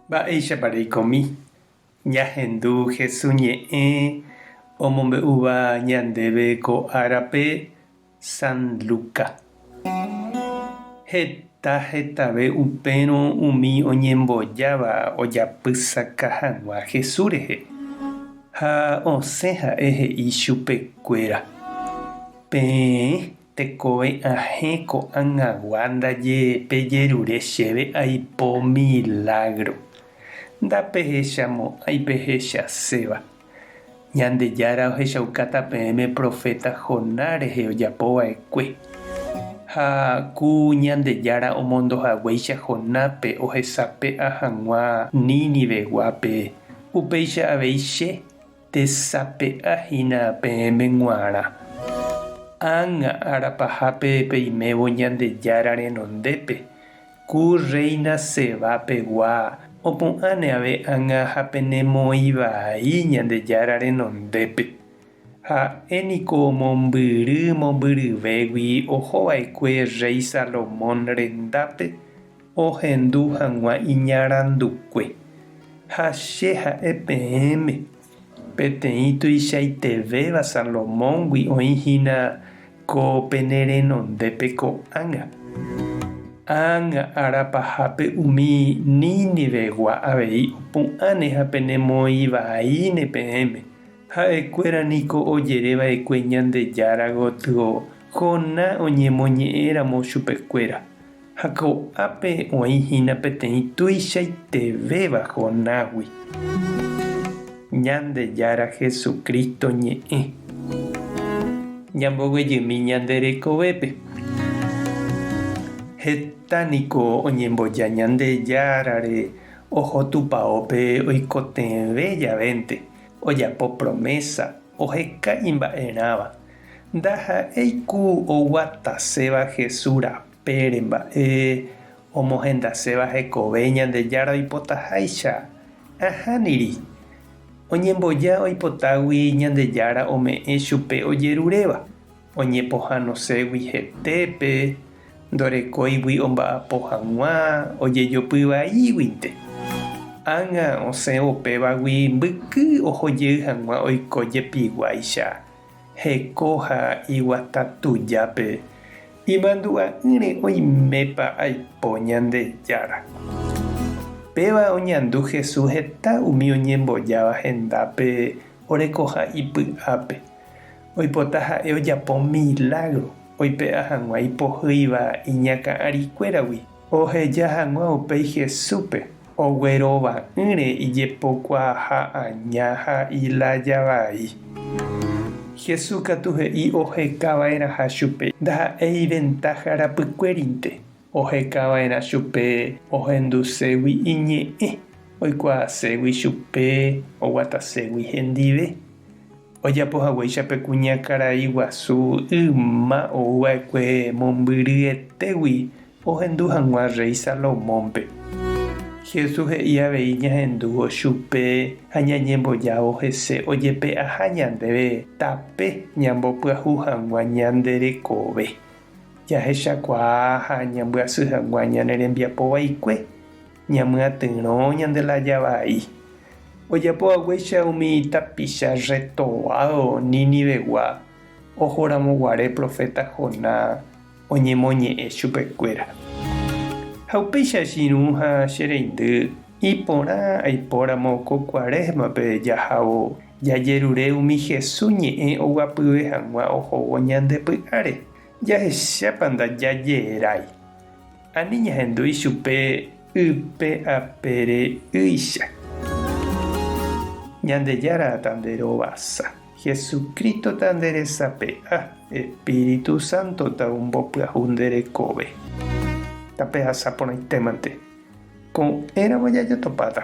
Mba'éichapareikomi ñahendu Jesús ñe'ẽ omombe'úva ñandéve ko árape San Luka. Hetave upérõ umi oñembojáva ojapysaka hag̃ua Jesús rehe. Ha osẽ ha'e he'i chupekuéra: peẽ tekove ahẽ ko'ag̃agua ndaje pejerure chéve aipo milagro. Ndapehechamo aipehechaséva. Ñandejára ohechaukáta peẽme profeta Jonás rehe ojapova'ekue. Ha ku Ñandejára omondohaguéicha Jonápe ohesape'a hag̃ua Níniveguápe. Upéicha avei che tesape'ahína peẽme g̃uarã. Ág̃a arapahápe peimévo Ñandejára renondépe. Ku Reina Sebápegua opu'ãne ave ág̃a hapenemoĩ vai Ñandejára renondépe. Ha'éniko mombyryvégui ohova'ekue Rey Salomón rendápe ohendu hag̃ua iñarandukue. Ha che ha'e peẽme peteĩ tuichaitevéva Salomóngui oĩhína ko pene renondépe ko'ág̃a. Ág̃a arapahápe umi Nínivegua avei opu'ãne ha penemoĩ vaíne peẽme. Ha'ekuéra niko ojereva'ekue Ñandejára gotyo Jonás oñemoñe'ẽramo chupekuéra. Ha ko'ápe oĩhína peteĩ tuichaitevéva Jonágui. Ñandejára Jesucristo ñe'ẽ. Ñamboguejymi ñande rekovépe. Hetániko oñemboja Ñandejárare oho tupãópe oikotevẽ javénte. Ojapo promesa, ohekãi mba'erãva. Ndaha'éiku oguataséva Jesús rapére mba'e omohendaséva hekove Ñandejára oipotaháicha ahániri. Oñemboja oipotágui Ñandejára ome'ẽ chupe ojeruréva. Oñepohãnoségui hetépe, ndorekóigui omba'apo hag̃ua, ojejopyvaíguinte. Ág̃a osẽ upévagui mbyky ohojey hag̃ua oiko jepiguáicha heko ha iguata tujápe. Imandu'a'ỹre oimépa aipo Ñandejára. Péva oñandu Jesús heta umi oñembojáva hendápe orekoha ipy'ápe. Oipota ha'e ojapo milagro. Oipe'a hag̃ua ipohýiva iñakã'arikuéragui. Oheja hag̃ua upéi Jesúspe. Oguerova'ỹre ijepókua ha aña ha ilaja vai. Jesús katu he'i ohekava'erãha chupe. Ndaha'éi ventaja rapykuérinte. Ohekava'erã chupe ohenduségui iñe'ẽ. Oikuaaségui chupe, oguataségui hendive. Ojapohaguéichape kuñakarai guasu yma ouva'ekue mombyryetégui ohendu hag̃ua Rey Salomónpe. Jesús he'i avei ñahendúvo chupe ha ñañembojávo hese ojepe'aha ñandéve tape ñambopyahu hag̃ua ñande rekove. Jahechakuaa ha ñambyasy hag̃ua ñane rembiapo ñamyatyrõ ñandelaja vai. Ojapohaguéicha umi tapicha retovado Nínivegua ohoramoguare profeta Jonás oñemoñe'ẽ chupekuéra. Ha upéicha chirũ ha che reindy iporã aipóramo ko Kuaresmape jahávo jajerure umi Jesús ñe'ẽ oguapyve hag̃ua ohóvo ñandepy'áre. Jahechápa ndajajerái. Ani ñahendúi chupe ype apere'ỹicha. Ñandejára tanderovasa. Jesucristo tanderesape'a. Espíritu Santo taombopyahu nderekove. Tapehasáporãitémante. Ko'ẽramo jajotopáta.